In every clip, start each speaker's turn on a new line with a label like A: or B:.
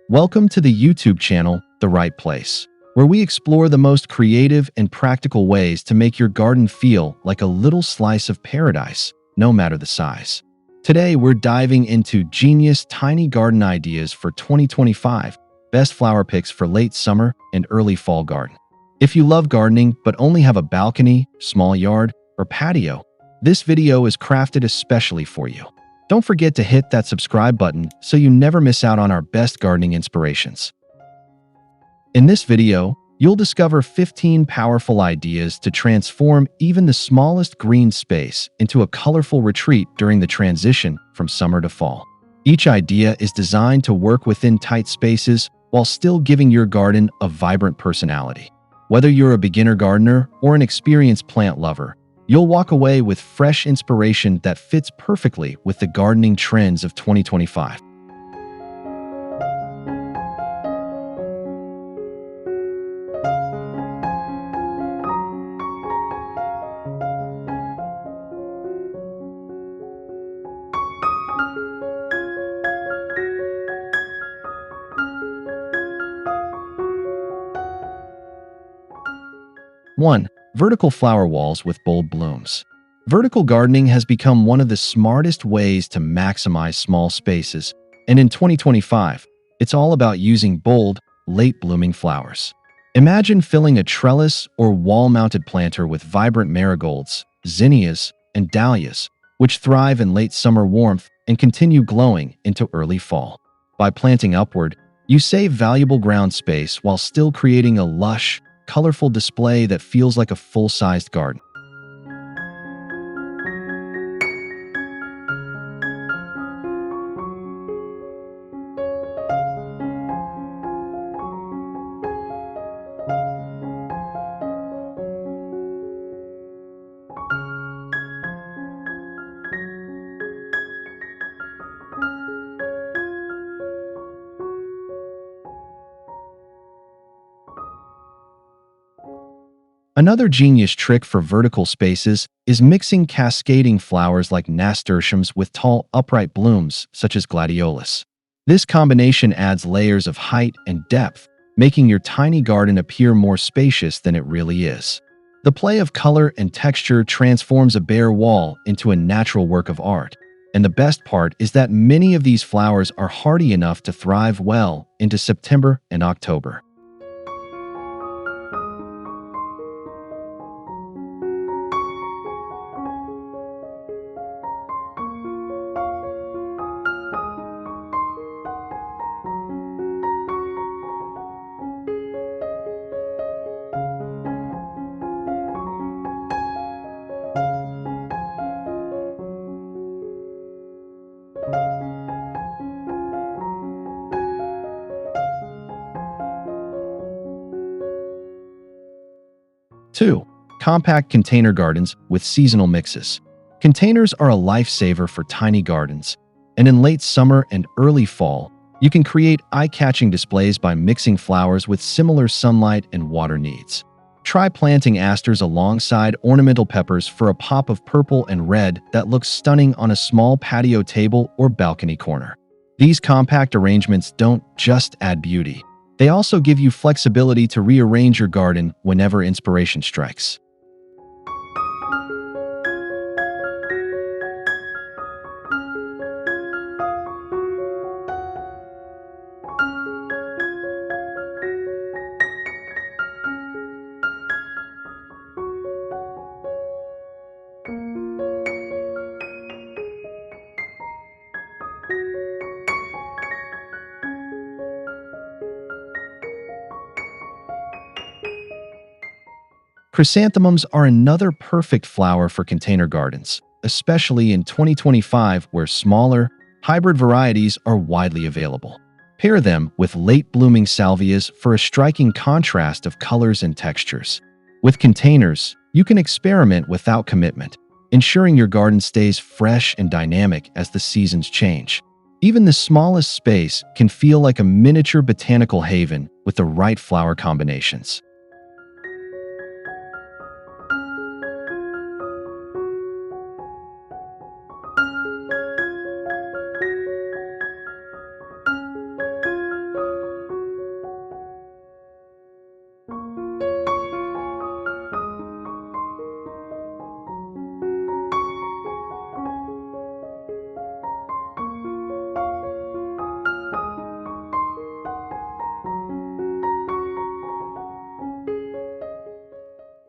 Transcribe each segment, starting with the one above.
A: Welcome to the YouTube channel, The Right Place, where we explore the most creative and practical ways to make your garden feel like a little slice of paradise, no matter the size. Today, we're diving into genius tiny garden ideas for 2025, best flower picks for late summer and early fall garden. If you love gardening but only have a balcony, small yard, or patio, this video is crafted especially for you. Don't forget to hit that subscribe button so you never miss out on our best gardening inspirations. In this video, you'll discover 15 powerful ideas to transform even the smallest green space into a colorful retreat during the transition from summer to fall. Each idea is designed to work within tight spaces while still giving your garden a vibrant personality. Whether you're a beginner gardener or an experienced plant lover, you'll walk away with fresh inspiration that fits perfectly with the gardening trends of 2025. One, vertical flower walls with bold blooms. Vertical gardening has become one of the smartest ways to maximize small spaces, and in 2025, it's all about using bold, late-blooming flowers. Imagine filling a trellis or wall-mounted planter with vibrant marigolds, zinnias, and dahlias, which thrive in late summer warmth and continue glowing into early fall. By planting upward, you save valuable ground space while still creating a lush, colorful display that feels like a full-sized garden. Another genius trick for vertical spaces is mixing cascading flowers like nasturtiums with tall, upright blooms such as gladiolus. This combination adds layers of height and depth, making your tiny garden appear more spacious than it really is. The play of color and texture transforms a bare wall into a natural work of art, and the best part is that many of these flowers are hardy enough to thrive well into September and October. 2. Compact container gardens with seasonal mixes. Containers are a lifesaver for tiny gardens, and in late summer and early fall, you can create eye-catching displays by mixing flowers with similar sunlight and water needs. Try planting asters alongside ornamental peppers for a pop of purple and red that looks stunning on a small patio table or balcony corner. These compact arrangements don't just add beauty. They also give you flexibility to rearrange your garden whenever inspiration strikes. Chrysanthemums are another perfect flower for container gardens, especially in 2025 where smaller, hybrid varieties are widely available. Pair them with late-blooming salvias for a striking contrast of colors and textures. With containers, you can experiment without commitment, ensuring your garden stays fresh and dynamic as the seasons change. Even the smallest space can feel like a miniature botanical haven with the right flower combinations.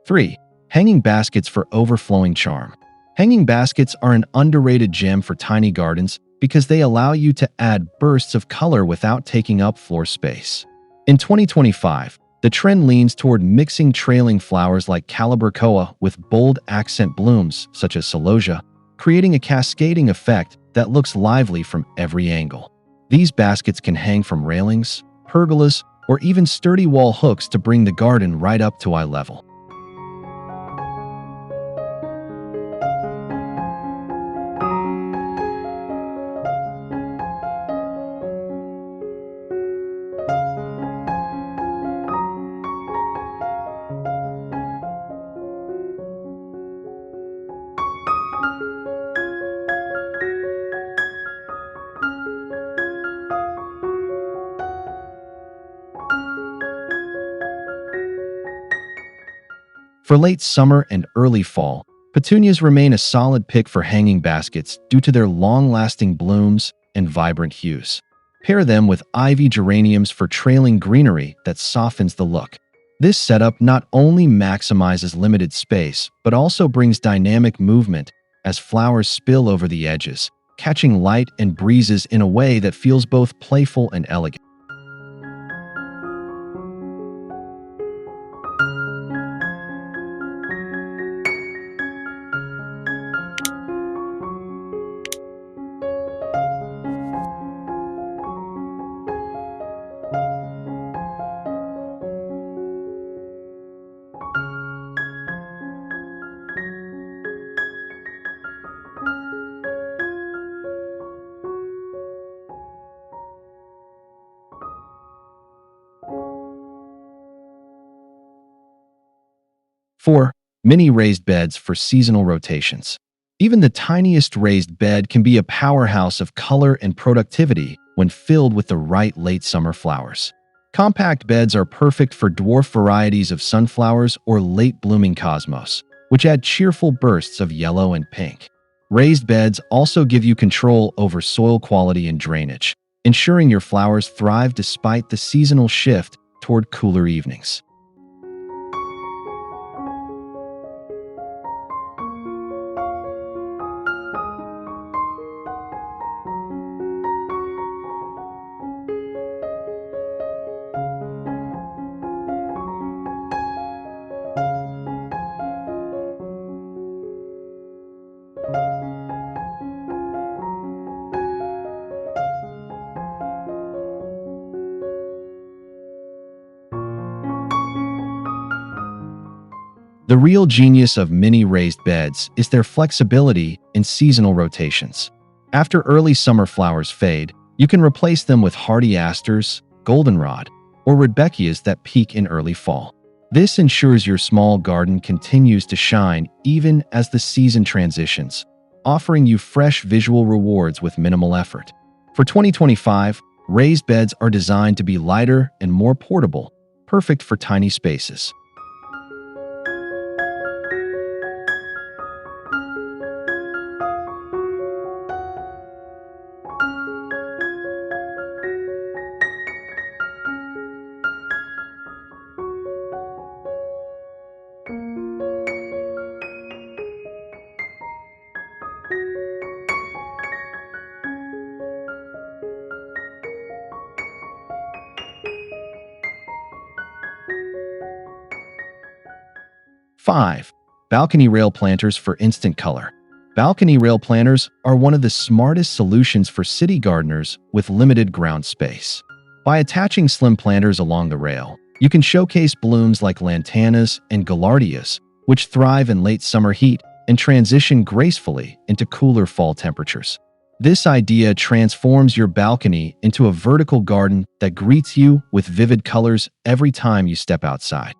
A: 3. Hanging baskets for overflowing charm. Hanging baskets are an underrated gem for tiny gardens because they allow you to add bursts of color without taking up floor space. In 2025, the trend leans toward mixing trailing flowers like calibrachoa with bold accent blooms such as celosia, creating a cascading effect that looks lively from every angle. These baskets can hang from railings, pergolas, or even sturdy wall hooks to bring the garden right up to eye level. 'For late summer and early fall, petunias remain a solid pick for hanging baskets due to their long-lasting blooms and vibrant hues. Pair them with ivy geraniums for trailing greenery that softens the look. This setup not only maximizes limited space, but also brings dynamic movement as flowers spill over the edges, catching light and breezes in a way that feels both playful and elegant. 4. Mini raised beds for seasonal rotations. Even the tiniest raised bed can be a powerhouse of color and productivity when filled with the right late summer flowers. Compact beds are perfect for dwarf varieties of sunflowers or late blooming cosmos, which add cheerful bursts of yellow and pink. Raised beds also give you control over soil quality and drainage, ensuring your flowers thrive despite the seasonal shift toward cooler evenings. 'The real genius of mini raised beds is their flexibility in seasonal rotations. After early summer flowers fade, you can replace them with hardy asters, goldenrod, or rudbeckias that peak in early fall. This ensures your small garden continues to shine even as the season transitions, offering you fresh visual rewards with minimal effort. For 2025, raised beds are designed to be lighter and more portable, perfect for tiny spaces. 5. Balcony rail planters for instant color. Balcony rail planters are one of the smartest solutions for city gardeners with limited ground space. By attaching slim planters along the rail, you can showcase blooms like lantanas and gaillardias, which thrive in late summer heat and transition gracefully into cooler fall temperatures. This idea transforms your balcony into a vertical garden that greets you with vivid colors every time you step outside.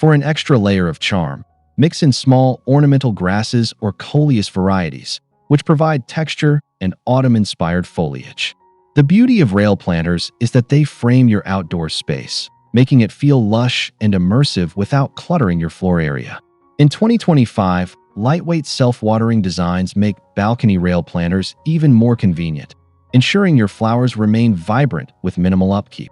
A: For an extra layer of charm, mix in small ornamental grasses or coleus varieties, which provide texture and autumn-inspired foliage. The beauty of rail planters is that they frame your outdoor space, making it feel lush and immersive without cluttering your floor area. In 2025, lightweight self-watering designs make balcony rail planters even more convenient, ensuring your flowers remain vibrant with minimal upkeep.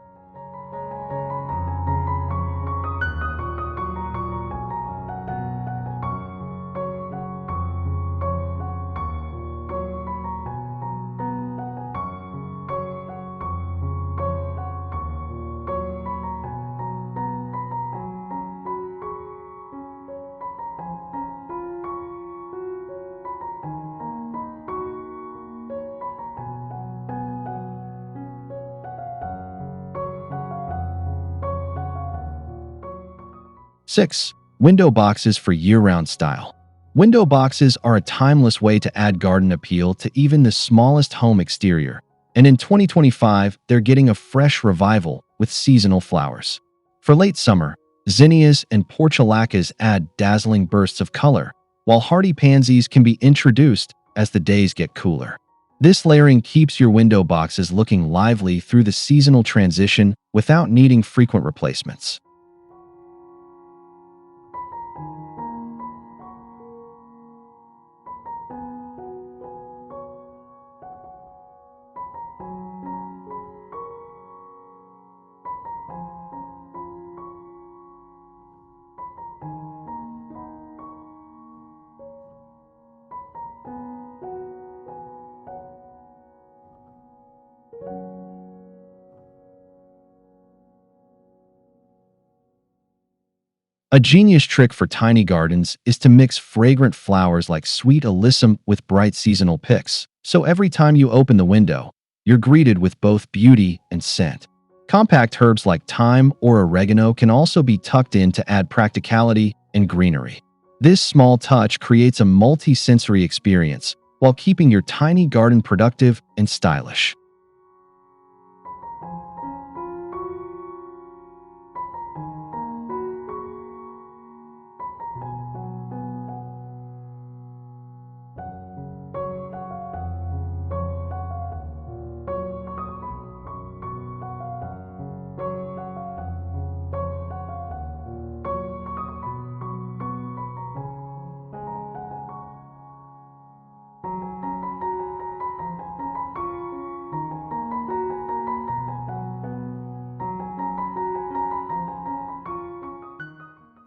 A: 6. Window boxes for year-round style. Window boxes are a timeless way to add garden appeal to even the smallest home exterior, and in 2025, they're getting a fresh revival with seasonal flowers. For late summer, zinnias and portulacas add dazzling bursts of color, while hardy pansies can be introduced as the days get cooler. This layering keeps your window boxes looking lively through the seasonal transition without needing frequent replacements. A genius trick for tiny gardens is to mix fragrant flowers like sweet alyssum with bright seasonal picks, so every time you open the window, you're greeted with both beauty and scent. Compact herbs like thyme or oregano can also be tucked in to add practicality and greenery. This small touch creates a multi-sensory experience while keeping your tiny garden productive and stylish.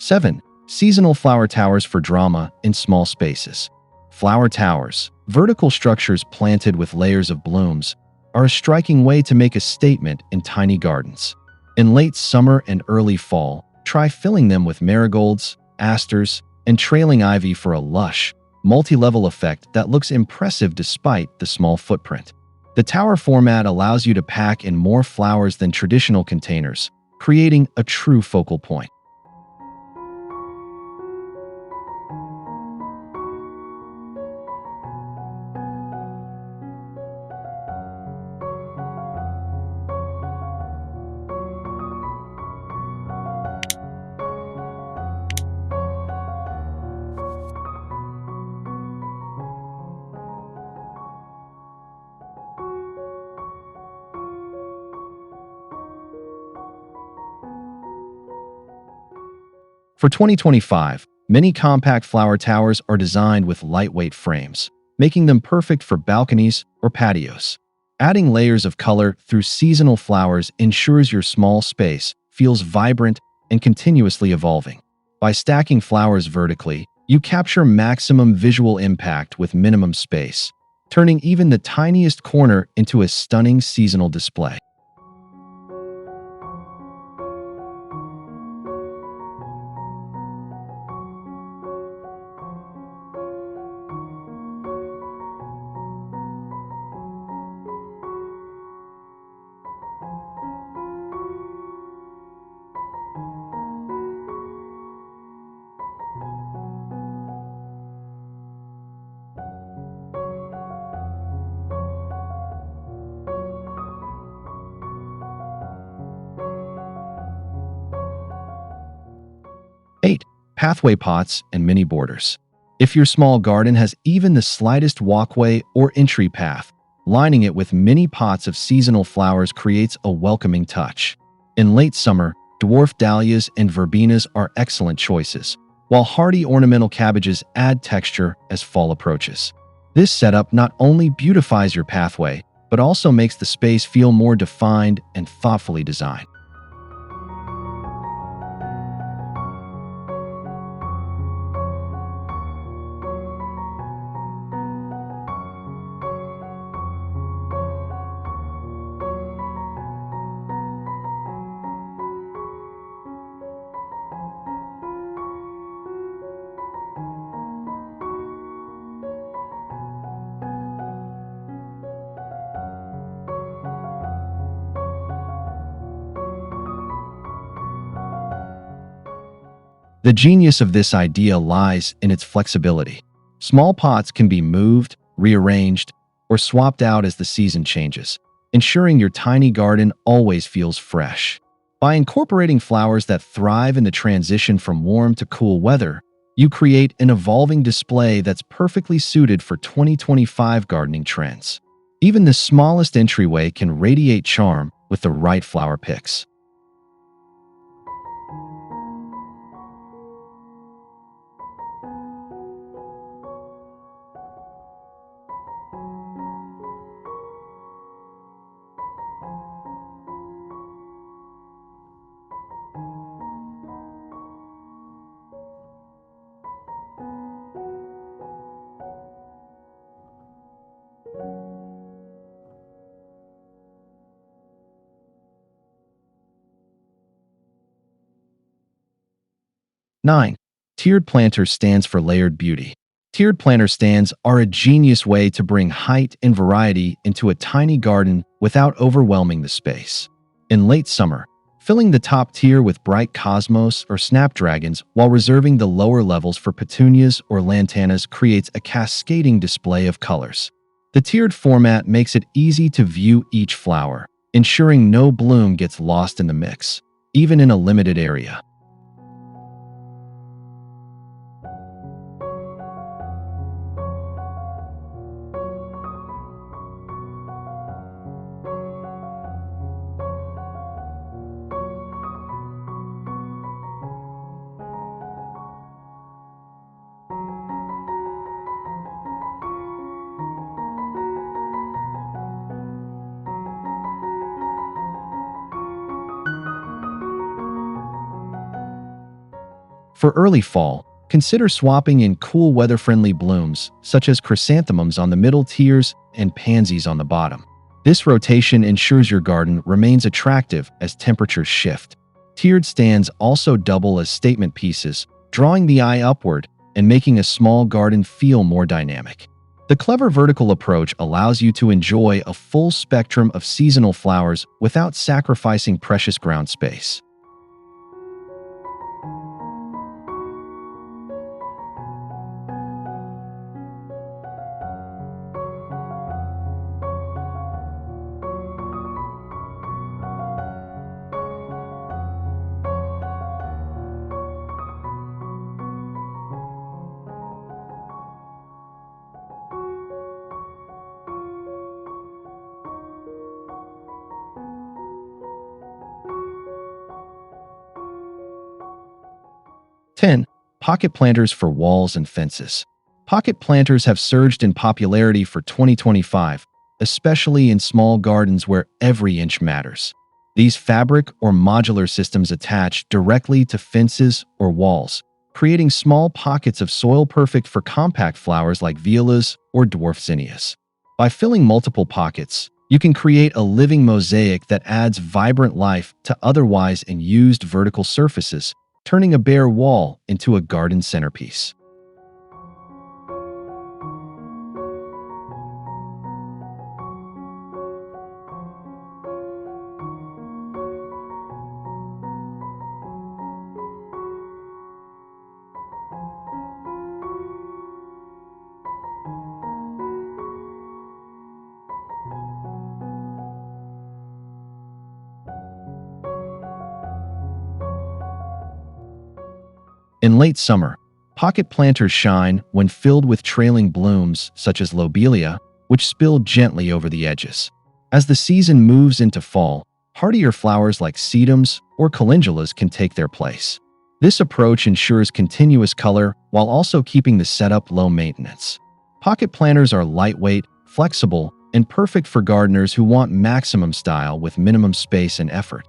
A: 7. Seasonal flower towers for drama in small spaces. Flower towers, vertical structures planted with layers of blooms, are a striking way to make a statement in tiny gardens. In late summer and early fall, try filling them with marigolds, asters, and trailing ivy for a lush, multi-level effect that looks impressive despite the small footprint. The tower format allows you to pack in more flowers than traditional containers, creating a true focal point. For 2025, many compact flower towers are designed with lightweight frames, making them perfect for balconies or patios. Adding layers of color through seasonal flowers ensures your small space feels vibrant and continuously evolving. By stacking flowers vertically, you capture maximum visual impact with minimum space, turning even the tiniest corner into a stunning seasonal display. 8. Pathway pots and mini borders. If your small garden has even the slightest walkway or entry path, lining it with mini pots of seasonal flowers creates a welcoming touch. In late summer, dwarf dahlias and verbenas are excellent choices, while hardy ornamental cabbages add texture as fall approaches. This setup not only beautifies your pathway, but also makes the space feel more defined and thoughtfully designed. 'The genius of this idea lies in its flexibility. Small pots can be moved, rearranged, or swapped out as the season changes, ensuring your tiny garden always feels fresh. By incorporating flowers that thrive in the transition from warm to cool weather, you create an evolving display that's perfectly suited for 2025 gardening trends. Even the smallest entryway can radiate charm with the right flower picks. 9. Tiered planter stands for layered beauty. Tiered planter stands are a genius way to bring height and variety into a tiny garden without overwhelming the space. In late summer, filling the top tier with bright cosmos or snapdragons while reserving the lower levels for petunias or lantanas creates a cascading display of colors. The tiered format makes it easy to view each flower, ensuring no bloom gets lost in the mix, even in a limited area. 'For early fall, consider swapping in cool weather-friendly blooms, such as chrysanthemums on the middle tiers and pansies on the bottom. This rotation ensures your garden remains attractive as temperatures shift. Tiered stands also double as statement pieces, drawing the eye upward and making a small garden feel more dynamic. The clever vertical approach allows you to enjoy a full spectrum of seasonal flowers without sacrificing precious ground space. 10. Pocket planters for walls and fences. Pocket planters have surged in popularity for 2025, especially in small gardens where every inch matters. These fabric or modular systems attach directly to fences or walls, creating small pockets of soil perfect for compact flowers like violas or dwarf zinnias. By filling multiple pockets, you can create a living mosaic that adds vibrant life to otherwise unused vertical surfaces, turning a bare wall into a garden centerpiece. In late summer, pocket planters shine when filled with trailing blooms such as lobelia, which spill gently over the edges. As the season moves into fall, hardier flowers like sedums or calendulas can take their place. This approach ensures continuous color while also keeping the setup low maintenance. Pocket planters are lightweight, flexible, and perfect for gardeners who want maximum style with minimum space and effort.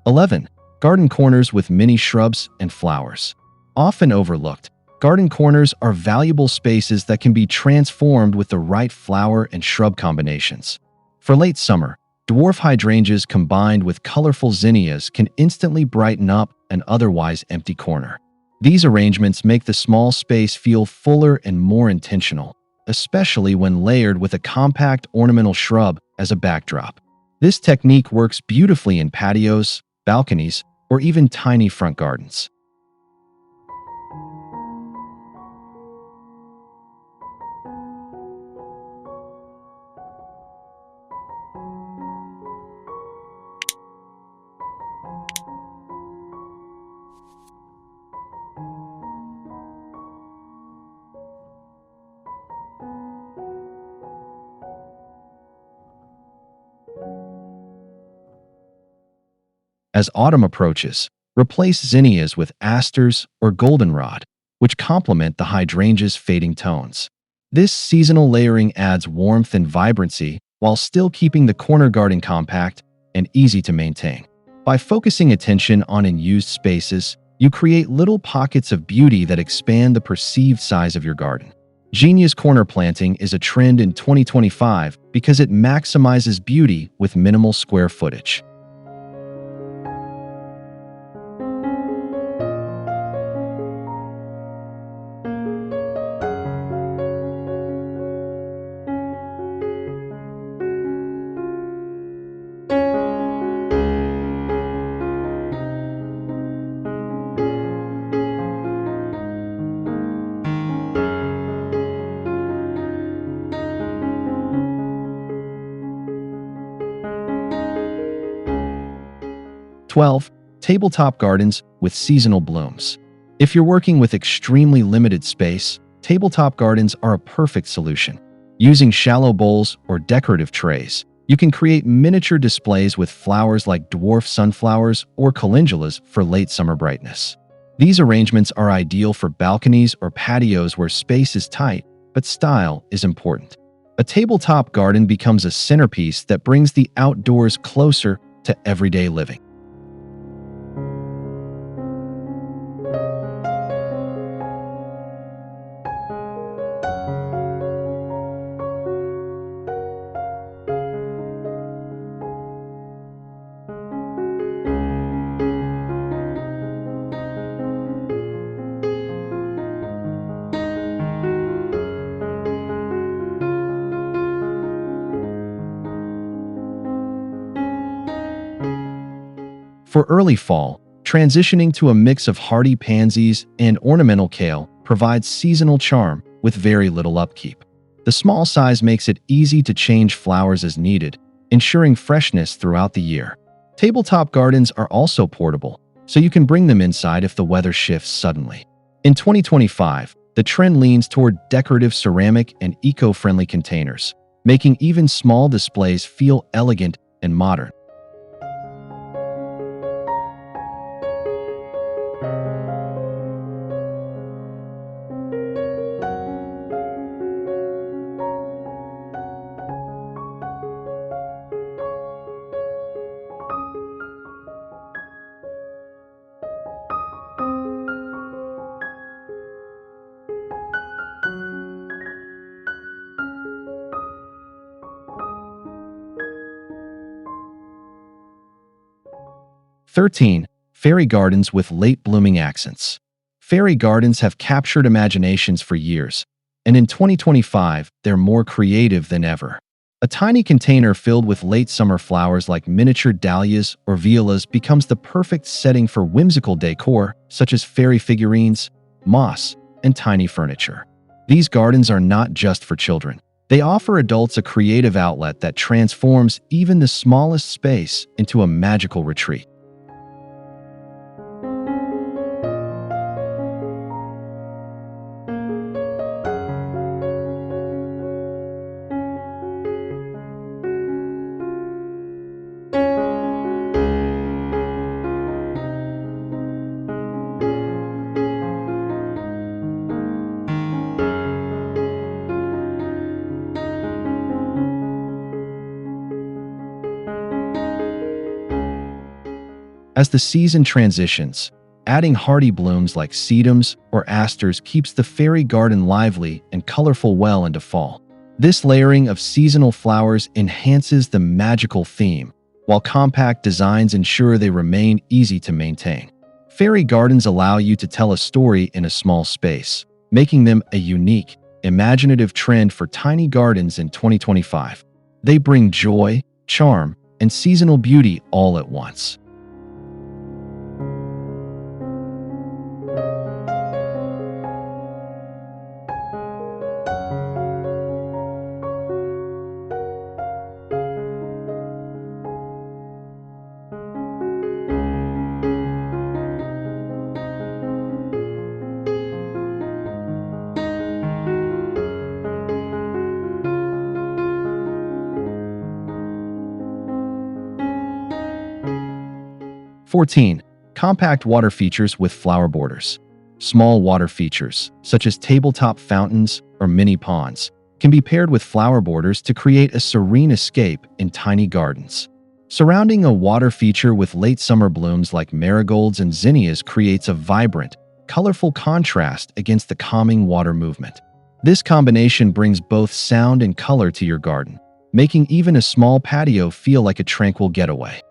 A: 11. Garden corners with mini shrubs and flowers. Often overlooked, garden corners are valuable spaces that can be transformed with the right flower and shrub combinations. For late summer, dwarf hydrangeas combined with colorful zinnias can instantly brighten up an otherwise empty corner. These arrangements make the small space feel fuller and more intentional, especially when layered with a compact ornamental shrub as a backdrop. This technique works beautifully in patios, balconies, or even tiny front gardens. 'As autumn approaches, replace zinnias with asters or goldenrod, which complement the hydrangea's fading tones. This seasonal layering adds warmth and vibrancy while still keeping the corner garden compact and easy to maintain. By focusing attention on unused spaces, you create little pockets of beauty that expand the perceived size of your garden. Genius corner planting is a trend in 2025 because it maximizes beauty with minimal square footage. 12. Tabletop gardens with seasonal blooms. If you're working with extremely limited space, tabletop gardens are a perfect solution. Using shallow bowls or decorative trays, you can create miniature displays with flowers like dwarf sunflowers or calendulas for late summer brightness. These arrangements are ideal for balconies or patios where space is tight, but style is important. A tabletop garden becomes a centerpiece that brings the outdoors closer to everyday living. For early fall, transitioning to a mix of hardy pansies and ornamental kale provides seasonal charm with very little upkeep. The small size makes it easy to change flowers as needed, ensuring freshness throughout the year. Tabletop gardens are also portable, so you can bring them inside if the weather shifts suddenly. In 2025, the trend leans toward decorative ceramic and eco-friendly containers, making even small displays feel elegant and modern. 13. Fairy gardens with late blooming accents. Fairy gardens have captured imaginations for years, and in 2025, they're more creative than ever. A tiny container filled with late summer flowers like miniature dahlias or violas becomes the perfect setting for whimsical decor, such as fairy figurines, moss, and tiny furniture. These gardens are not just for children. They offer adults a creative outlet that transforms even the smallest space into a magical retreat. As the season transitions, adding hardy blooms like sedums or asters keeps the fairy garden lively and colorful well into fall. This layering of seasonal flowers enhances the magical theme, while compact designs ensure they remain easy to maintain. Fairy gardens allow you to tell a story in a small space, making them a unique, imaginative trend for tiny gardens in 2025. They bring joy, charm, and seasonal beauty all at once. 14. Compact water features with flower borders. Small water features, such as tabletop fountains or mini ponds, can be paired with flower borders to create a serene escape in tiny gardens. Surrounding a water feature with late summer blooms like marigolds and zinnias creates a vibrant, colorful contrast against the calming water movement. This combination brings both sound and color to your garden, making even a small patio feel like a tranquil getaway.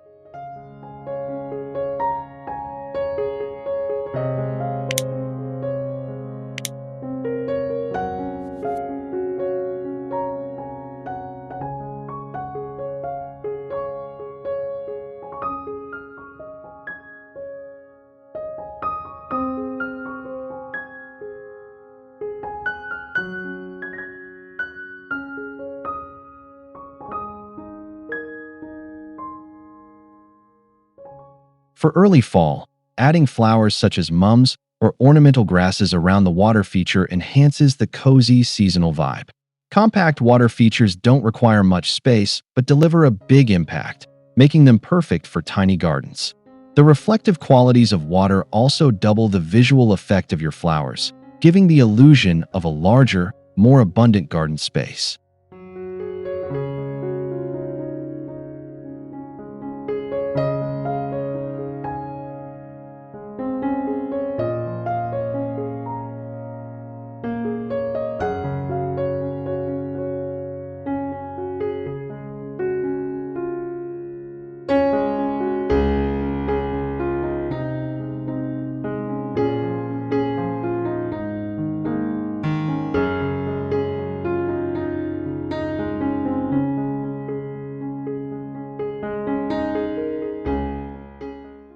A: For early fall, adding flowers such as mums or ornamental grasses around the water feature enhances the cozy seasonal vibe. Compact water features don't require much space but deliver a big impact, making them perfect for tiny gardens. The reflective qualities of water also double the visual effect of your flowers, giving the illusion of a larger, more abundant garden space.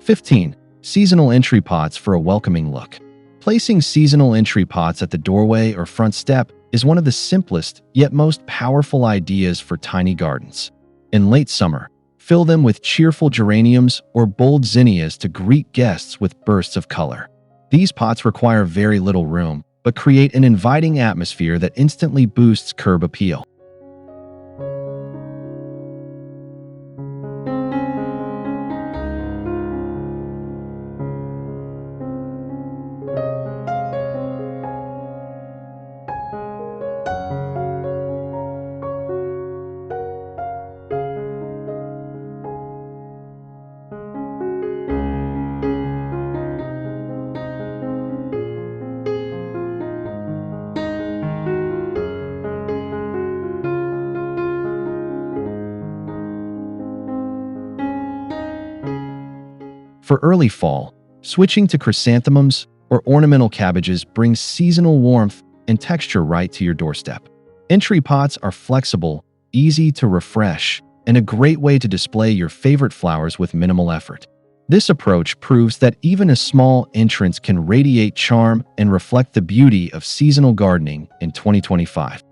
A: 15. Seasonal entry pots for a welcoming look. Placing seasonal entry pots at the doorway or front step is one of the simplest yet most powerful ideas for tiny gardens. In late summer, fill them with cheerful geraniums or bold zinnias to greet guests with bursts of color. These pots require very little room, but create an inviting atmosphere that instantly boosts curb appeal. For early fall, switching to chrysanthemums or ornamental cabbages brings seasonal warmth and texture right to your doorstep. Entry pots are flexible, easy to refresh, and a great way to display your favorite flowers with minimal effort. This approach proves that even a small entrance can radiate charm and reflect the beauty of seasonal gardening in 2025.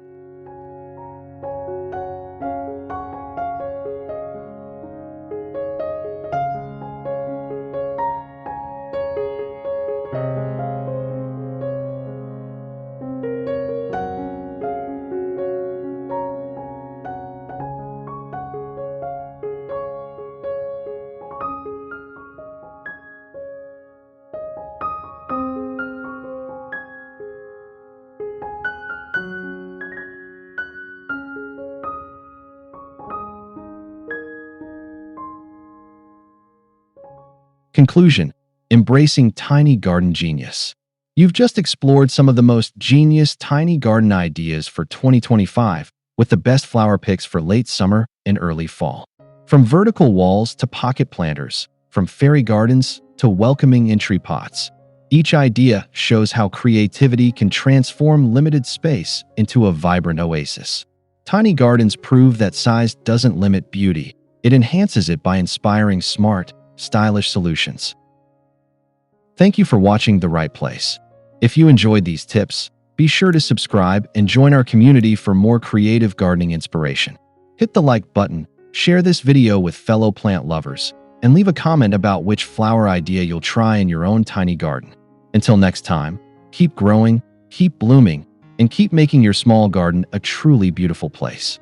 A: Conclusion: embracing tiny garden genius. You've just explored some of the most genius tiny garden ideas for 2025 with the best flower picks for late summer and early fall. From vertical walls to pocket planters, from fairy gardens to welcoming entry pots, each idea shows how creativity can transform limited space into a vibrant oasis. Tiny gardens prove that size doesn't limit beauty. It enhances it by inspiring smart, stylish solutions. Thank you for watching The Right Place. If you enjoyed these tips, be sure to subscribe and join our community for more creative gardening inspiration. Hit the like button, share this video with fellow plant lovers, and leave a comment about which flower idea you'll try in your own tiny garden. Until next time, keep growing, keep blooming, and keep making your small garden a truly beautiful place.